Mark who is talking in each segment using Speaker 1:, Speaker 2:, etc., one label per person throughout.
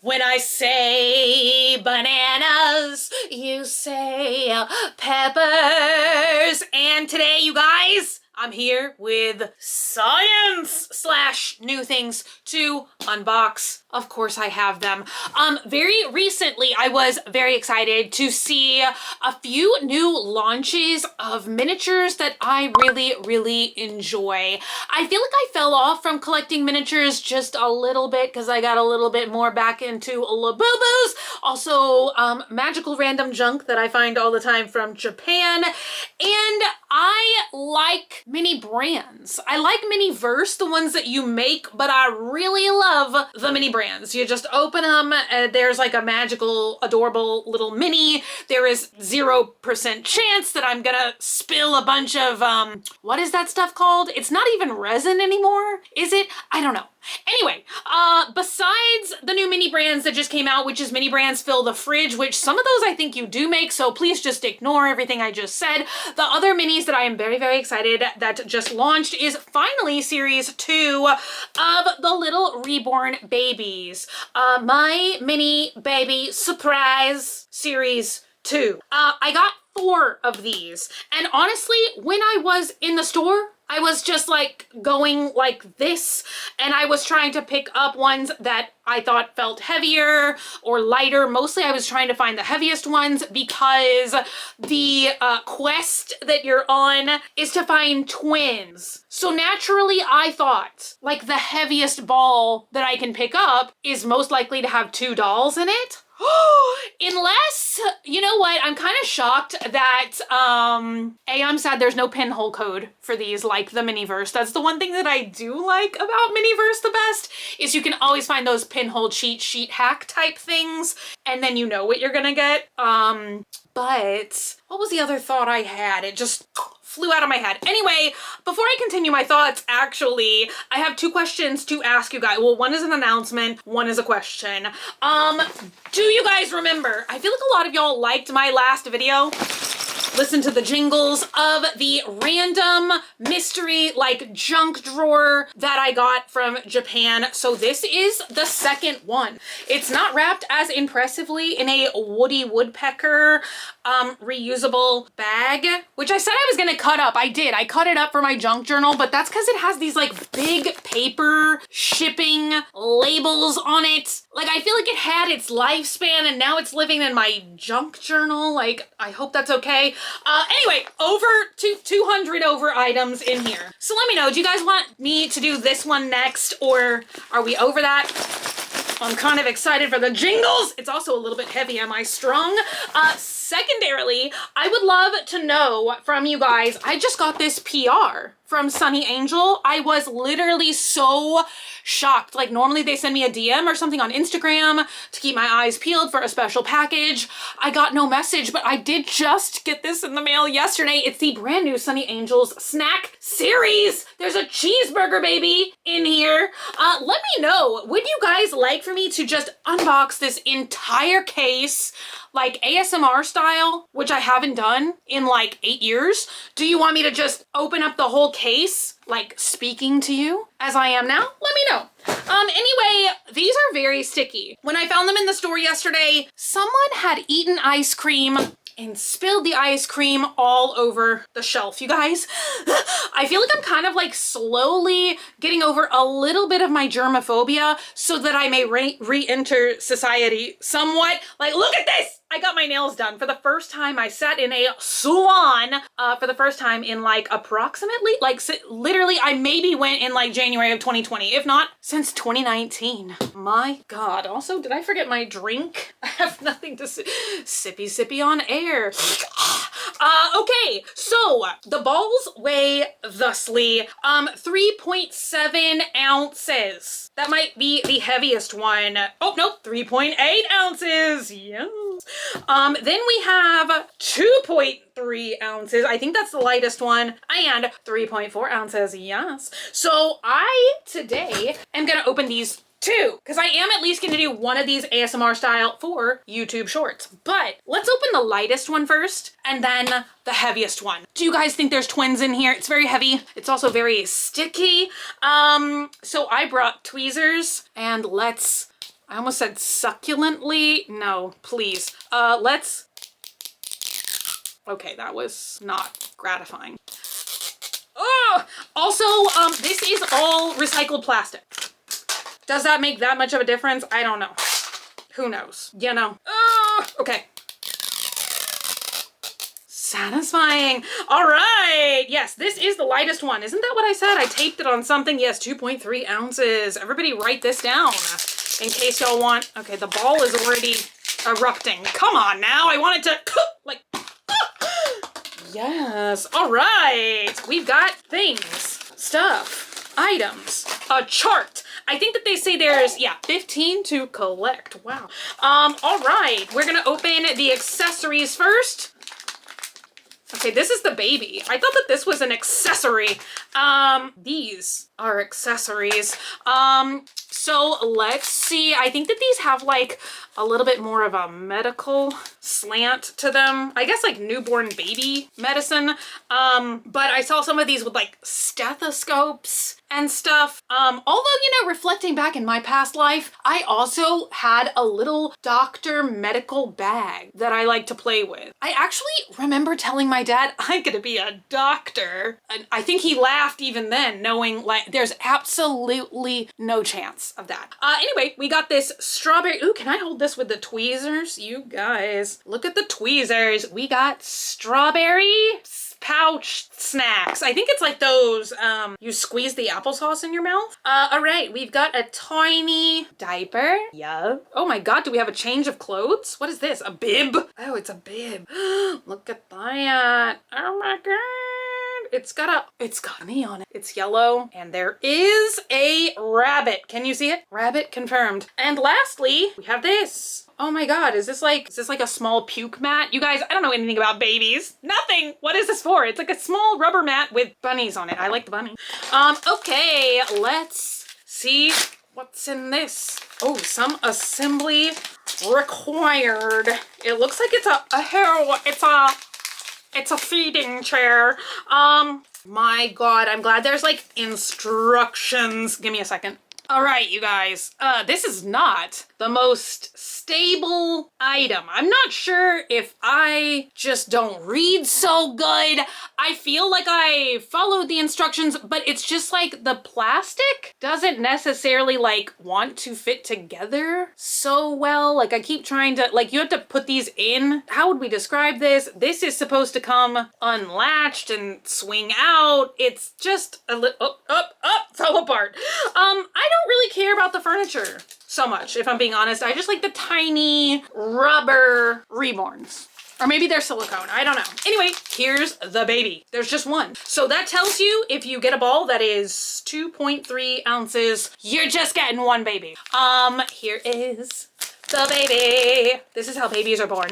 Speaker 1: When I say bananas, you say peppers. And today, you guys, I'm here with science / new things to unbox. Of course I have them. Very recently, I was very excited to see a few new launches of miniatures that I really enjoy. I feel like I fell off from collecting miniatures just a little bit because I got a little bit more back into Labubus. Also, magical random junk that I find all the time from Japan. And I like mini brands. I like Miniverse, the ones that you make, but I really love the mini brands. You just open them, there's like a magical, adorable little mini. There is 0% chance that I'm gonna spill a bunch of, what is that stuff called? It's not even resin anymore, is it? I don't know. Anyway, besides the new mini brands that just came out, which is Mini Brands Fill the Fridge, which some of those I think you do make, so please just ignore everything I just said. The other minis that I am very excited that just launched is finally Series 2 of the little Reborn babies. My mini baby surprise Series 2. I got 4 of these, and honestly, when I was in the store, I was just like going like this, and I was trying to pick up ones that I thought felt heavier or lighter. Mostly I was trying to find the heaviest ones because the quest that you're on is to find twins. So naturally I thought like the heaviest ball that I can pick up is most likely to have 2 dolls in it. Unless, you know what, I'm kind of shocked that, I'm sad there's no pinhole code for these like the Miniverse. That's the one thing that I do like about Miniverse the best, is you can always find those pinhole cheat sheet hack type things, and then you know what you're gonna get. But what was the other thought I had? It just flew out of my head. Anyway, before I continue my thoughts, actually, I have 2 questions to ask you guys. Well, one is an announcement, one is a question. Do you guys remember? I feel like a lot of y'all liked my last video. Listen to the jingles of the random mystery like junk drawer that I got from Japan. So this is the second one. It's not wrapped as impressively in a Woody Woodpecker reusable bag, which I said I was gonna cut up. I did. I cut it up for my junk journal, but that's because it has these like big paper shipping labels on it. Like I feel like it had its lifespan and now it's living in my junk journal. Like I hope that's okay. Anyway, over 200 over items in here. So let me know, do you guys want me to do this one next, or are we over that? I'm kind of excited for the jingles. It's also a little bit heavy. Am I strong? Secondarily, I would love to know from you guys, I just got this PR from Sunny Angel. I was literally so shocked. Like normally they send me a DM or something on Instagram to keep my eyes peeled for a special package. I got no message, but I did just get this in the mail yesterday. It's the brand new Sunny Angels snack series. There's a cheeseburger baby in here. Let me know, would you guys like for me to just unbox this entire case like ASMR style, which I haven't done in like 8 years? Do you want me to just open up the whole case, like speaking to you as I am now? Let me know. Anyway, these are very sticky. When I found them in the store yesterday, someone had eaten ice cream and spilled the ice cream all over the shelf. You guys, I feel like I'm kind of like slowly getting over a little bit of my germophobia so that I may re-enter society somewhat. Like, look at this! I got my nails done for the first time. I sat in a salon for the first time in like approximately, like literally I maybe went in like January of 2020, if not since 2019. My God. Also, did I forget my drink? I have nothing to sippy on air. Okay, so the balls weigh thusly, 3.7 ounces. That might be the heaviest one. Oh, nope, 3.8 ounces. Yes. Then we have 2.3 ounces. I think that's the lightest one. And 3.4 ounces. Yes. So I today am gonna open these 2, because I am at least going to do one of these ASMR style for YouTube shorts. But let's open the lightest one first and then the heaviest one. Do you guys think there's twins in here? It's very heavy. It's also very sticky. So I brought tweezers and let's I almost said succulently. No, please. Let's, okay, that was not gratifying. Oh, also, this is all recycled plastic. Does that make that much of a difference? I don't know. Who knows? You know. Okay. Satisfying. All right. Yes, this is the lightest one. Isn't that what I said? I taped it on something. Yes, 2.3 ounces. Everybody write this down in case y'all want. Okay, the ball is already erupting. Come on now. I want it to like. Yes. All right. We've got things, stuff, items, a chart. I think that they say there's, yeah, 15 to collect. Wow. All right. We're going to open the accessories first. Okay, this is the baby. I thought that this was an accessory. These are accessories. So let's see. I think that these have like a little bit more of a medical slant to them. I guess like newborn baby medicine. But I saw some of these with like stethoscopes and stuff. Although, you know, reflecting back in my past life, I also had a little doctor medical bag that I like to play with. I actually remember telling my dad, I'm gonna be a doctor. And I think he laughed even then, knowing like there's absolutely no chance of that. Anyway, we got this strawberry. Ooh, can I hold this with the tweezers? You guys, look at the tweezers. We got strawberry pouch snacks. I think it's like those, you squeeze the applesauce in your mouth. All right, we've got a tiny diaper. Yeah. Oh my God, do we have a change of clothes? What is this? A bib? Oh, it's a bib. Look at that. Oh my God. It's got honey on it. It's yellow and there is a rabbit. Can you see it? Rabbit confirmed. And lastly, we have this. Oh my God, is this like a small puke mat? You guys, I don't know anything about babies. Nothing. What is this for? It's like a small rubber mat with bunnies on it. I like the bunny. Okay, let's see what's in this. Oh, some assembly required. It looks like it's a feeding chair. My God, I'm glad there's like instructions. Give me a second. All right, you guys, this is not the most stable item. I'm not sure if I just don't read so good. I feel like I followed the instructions, but it's just like the plastic doesn't necessarily like want to fit together so well. Like I keep trying to, like you have to put these in. How would we describe this? This is supposed to come unlatched and swing out. It's just a little, fell apart. I don't really care about the furniture so much, if I'm being honest. I just like the tiny rubber reborns. Or maybe they're silicone, I don't know. Anyway, here's the baby. There's just one. So that tells you if you get a ball that is 2.3 ounces, you're just getting one baby. Here is the baby. This is how babies are born.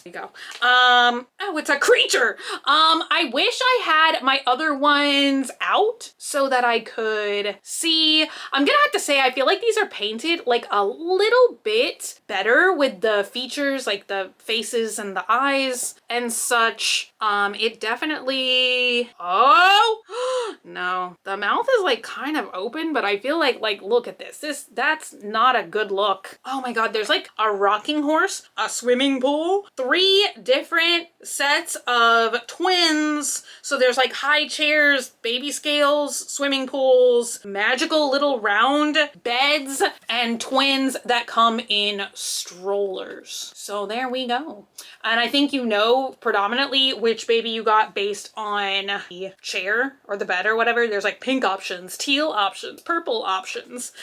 Speaker 1: You go. Oh, it's a creature. I wish I had my other ones out so that I could see. I'm gonna have to say, I feel like these are painted like a little bit better with the features, like the faces and the eyes and such. It definitely, oh, no, the mouth is like kind of open, but I feel like look at this. That's not a good look. Oh my God, there's like a rocking horse, a swimming pool, 3 different sets of twins. So there's like high chairs, baby scales, swimming pools, magical little round beds, and twins that come in strollers. So there we go. And I think you know predominantly which baby you got based on the chair or the bed or whatever. There's like pink options, teal options, purple options.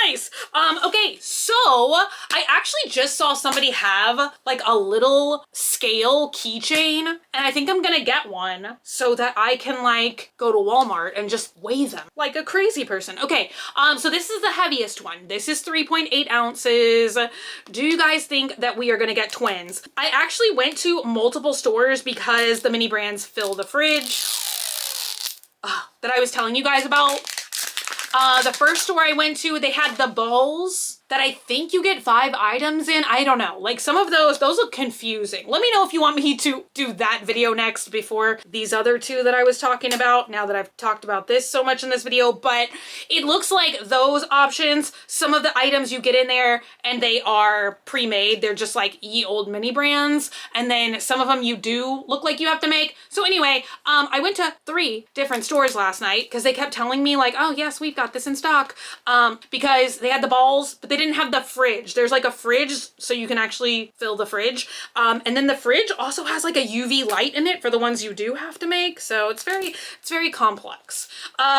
Speaker 1: Nice. Okay, so I actually just saw somebody have like a little scale keychain, and I think I'm gonna get one so that I can like go to Walmart and just weigh them like a crazy person. Okay, so this is the heaviest one. This is 3.8 ounces. Do you guys think that we are gonna get twins? I actually went to multiple stores because the mini brands fill the fridge that I was telling you guys about. The first store I went to, they had the balls that I think you get 5 items in. I don't know. Like some of those look confusing. Let me know if you want me to do that video next before these other 2 that I was talking about, now that I've talked about this so much in this video. But it looks like those options, some of the items you get in there and they are pre-made. They're just like ye old mini brands. And then some of them you do look like you have to make. So anyway, I went to 3 different stores last night because they kept telling me like, oh yes, we've got this in stock. Because they had the balls, but they didn't have the fridge. There's like a fridge so you can actually fill the fridge. And then the fridge also has like a UV light in it for the ones you do have to make. So it's very complex.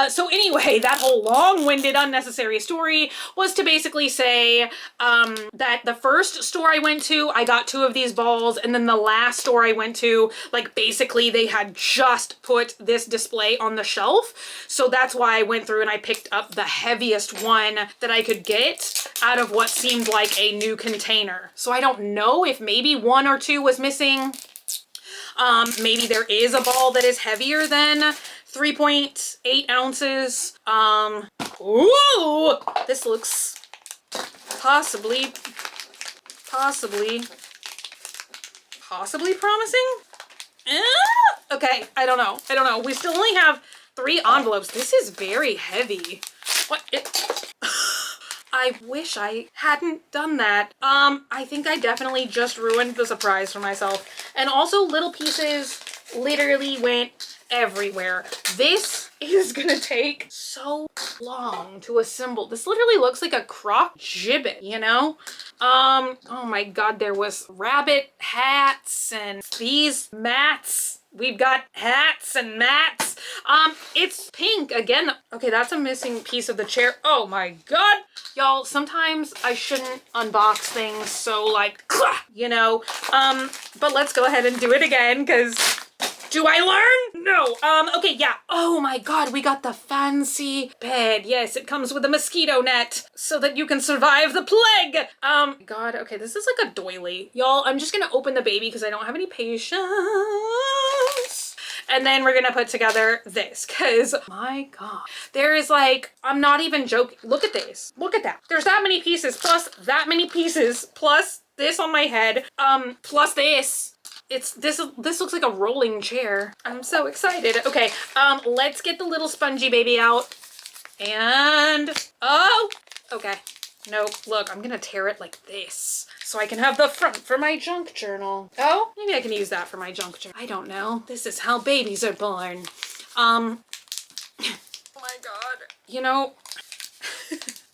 Speaker 1: So anyway, that whole long-winded unnecessary story was to basically say that the first store I went to, I got 2 of these balls, and then the last store I went to, like basically they had just put this display on the shelf. So that's why I went through and I picked up the heaviest one that I could get out of what seemed like a new container. So I don't know if maybe 1 or 2 was missing. Maybe there is a ball that is heavier than 3.8 ounces. Ooh, this looks possibly promising. Okay, I don't know. We still only have 3 envelopes. This is very heavy. What? I wish I hadn't done that. I think I definitely just ruined the surprise for myself. And also little pieces literally went everywhere. This is gonna take so long to assemble. This literally looks like a croc gibbet, you know? Oh my God, there was rabbit hats and these mats. We've got hats and mats. It's pink again. Okay, that's a missing piece of the chair. Oh my God. Y'all, sometimes I shouldn't unbox things so like, you know, but let's go ahead and do it again because do I learn? No. Okay, yeah. Oh my God, we got the fancy bed. Yes, it comes with a mosquito net so that you can survive the plague. God, okay, this is like a doily. Y'all, I'm just gonna open the baby because I don't have any patience. And then we're gonna put together this because my God, there is like, I'm not even joking. Look at this. Look at that. There's that many pieces plus that many pieces plus this on my head, plus this. This looks like a rolling chair. I'm so excited. Okay, let's get the little spongy baby out. And, oh, okay. Nope, look, I'm gonna tear it like this so I can have the front for my junk journal. Oh, maybe I can use that for my junk journal. I don't know. This is how babies are born. Oh my God. You know,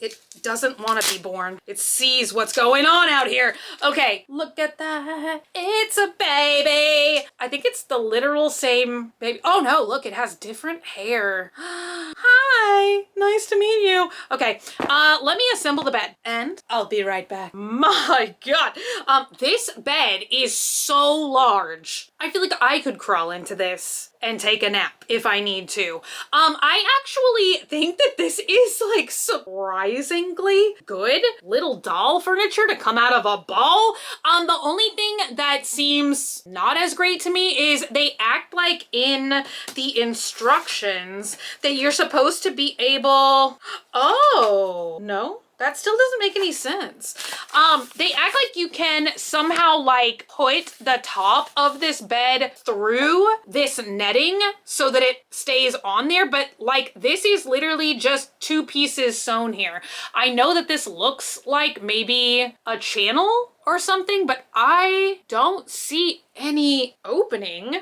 Speaker 1: it doesn't want to be born. It sees what's going on out here. Okay, look at that. It's a baby. I think it's the literal same baby. Oh no, look, it has different hair. Hi, nice to meet you. Okay, let me assemble the bed and I'll be right back. My God, this bed is so large. I feel like I could crawl into this and take a nap if I need to. I actually think that this is like surprisingly good little doll furniture to come out of a ball. The only thing that seems not as great to me is they act like in the instructions that you're supposed to be able, oh, no? That still doesn't make any sense. They act like you can somehow like put the top of this bed through this netting so that it stays on there, but like this is literally just 2 pieces sewn here. I know that this looks like maybe a channel or something, but I don't see any opening.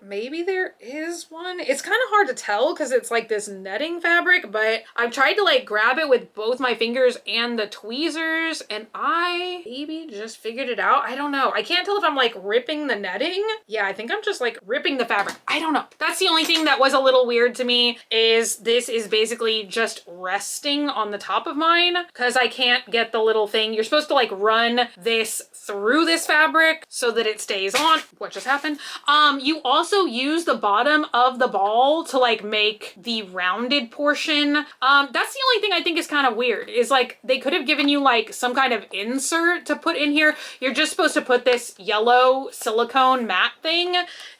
Speaker 1: Maybe there is one. It's kind of hard to tell because it's like this netting fabric, but I've tried to like grab it with both my fingers and the tweezers and I maybe just figured it out. I don't know. I can't tell if I'm like ripping the netting. Yeah, I think I'm just like ripping the fabric. I don't know. That's the only thing that was a little weird to me is this is basically just resting on the top of mine because I can't get the little thing. You're supposed to like run this through this fabric so that it stays on. What just happened? You also use the bottom of the ball to like make the rounded portion. That's the only thing I think is kind of weird is like they could have given you like some kind of insert to put in here. You're just supposed to put this yellow silicone mat thing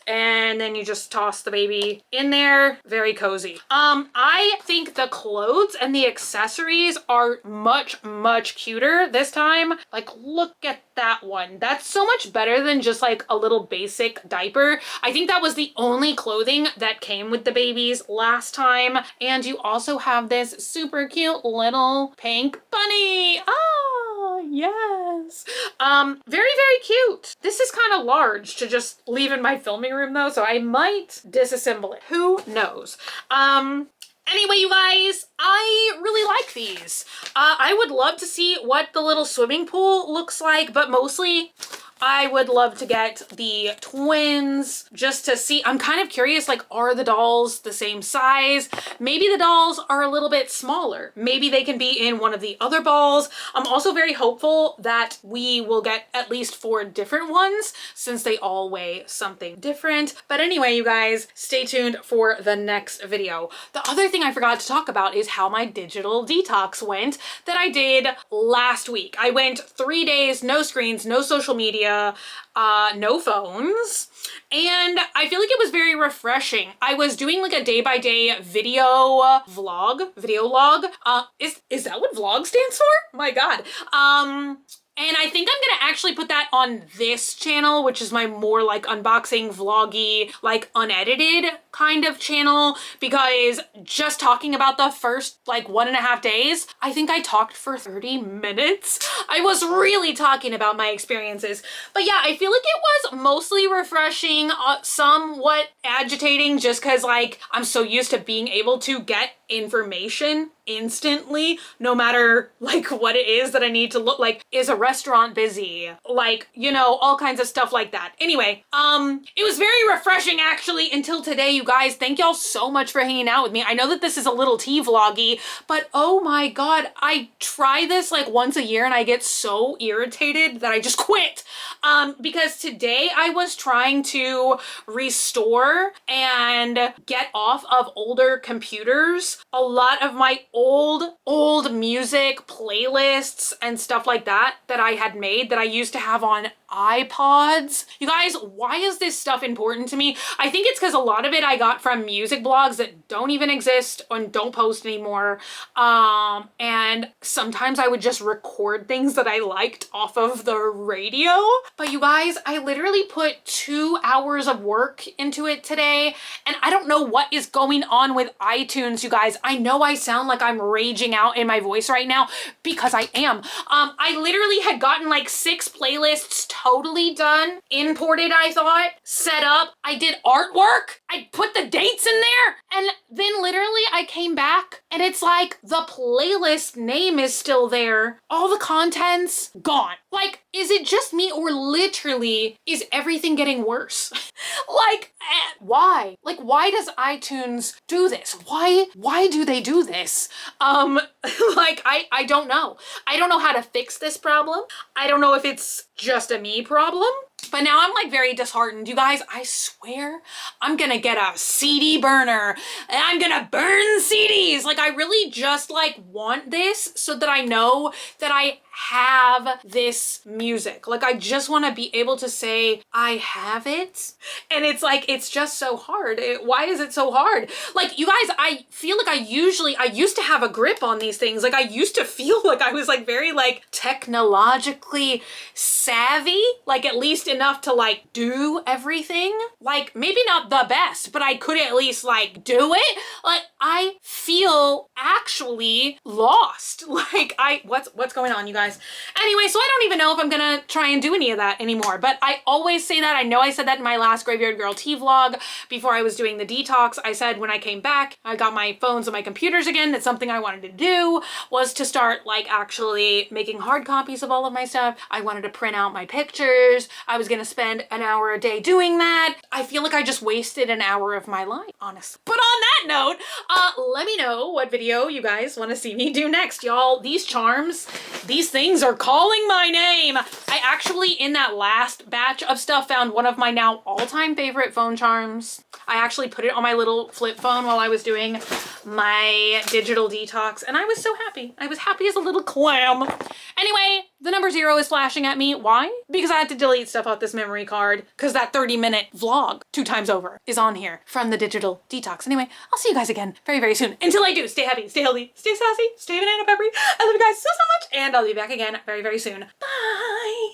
Speaker 1: and then you just toss the baby in there. Very cozy. I think the clothes and the accessories are much, much cuter this time. Like, look at that one. That's so much better than just like a little basic diaper. I think that was the only clothing that came with the babies last time. And you also have this super cute little pink bunny. Oh, yes. Very, very cute. This is kind of large to just leave in my filming room though, so I might disassemble it. Who knows? Anyway, you guys, I really like these. I would love to see what the little swimming pool looks like, but mostly I would love to get the twins just to see. I'm kind of curious, like, are the dolls the same size? Maybe the dolls are a little bit smaller. Maybe they can be in one of the other balls. I'm also very hopeful that we will get at least 4 different ones since they all weigh something different. But anyway, you guys, stay tuned for the next video. The other thing I forgot to talk about is how my digital detox went that I did last week. I went 3 days, no screens, no social media, no phones, and I feel like it was very refreshing. I was doing like a day-by-day video log. Is that what vlog stands for? My God. And I think I'm gonna actually put that on this channel, which is my more like unboxing, vloggy, like unedited kind of channel, because just talking about the first like 1.5 days, I think I talked for 30 minutes. I was really talking about my experiences. But yeah, I feel like it was mostly refreshing, somewhat agitating, just because like I'm so used to being able to get information instantly, no matter like what it is that I need to look like. Is a restaurant busy? Like, you know, all kinds of stuff like that. Anyway, it was very refreshing actually until today, you guys. Thank y'all so much for hanging out with me. I know that this is a little tea vloggy, but oh my God, I try this like once a year and I get so irritated that I just quit. Because today I was trying to restore and get off of older computers a lot of my old music playlists and stuff like that I had made that I used to have on iPods. You guys, why is this stuff important to me? I think it's because a lot of it I got from music blogs that don't even exist and don't post anymore. And sometimes I would just record things that I liked off of the radio. But you guys, I literally put 2 hours of work into it today, and I don't know what is going on with iTunes, you guys. I know I sound like I'm raging out in my voice right now because I am. I literally had gotten like 6 playlists totally done, imported, I thought, set up. I did artwork. I put the dates in there, and then literally I came back and it's like the playlist name is still there. All the content's gone. Like, is it just me or literally is everything getting worse? Like, why? Like, why does iTunes do this? Why do they do this? Like, I don't know. I don't know how to fix this problem. I don't know if it's just a me problem. But now I'm like very disheartened. You guys, I swear I'm gonna get a CD burner and I'm gonna burn CDs. Like, I really just like want this so that I know that I have this music. Like, I just want to be able to say I have it. And it's like, it's just so hard. Why is it so hard? Like, you guys, I feel like I used to have a grip on these things. Like, I used to feel like I was like very like technologically savvy, like at least enough to like do everything. Like, maybe not the best, but I could at least like do it. Like, I feel actually lost. Like, what's going on, you guys? Anyway, so I don't even know if I'm gonna try and do any of that anymore, but I always say that. I know I said that in my last Graveyard Girl tea vlog before I was doing the detox. I said when I came back, I got my phones and my computers again, that something I wanted to do was to start like actually making hard copies of all of my stuff. I wanted to print out my pictures. I was gonna spend an hour a day doing that. I feel like I just wasted an hour of my life, honestly. But on that that note, let me know what video you guys want to see me do next, y'all. These charms, these things are calling my name. I actually, in that last batch of stuff, found one of my now all-time favorite phone charms. I actually put it on my little flip phone while I was doing my digital detox, and I was so happy. I was happy as a little clam. Anyway, the number 0 is flashing at me. Why? Because I had to delete stuff off this memory card, because that 30-minute vlog 2 times over is on here from the digital detox. Anyway, I'll see you guys again very, very soon. Until I do, stay happy, stay healthy, stay sassy, stay banana peppery. I love you guys so, so much, and I'll be back again very, very soon. Bye!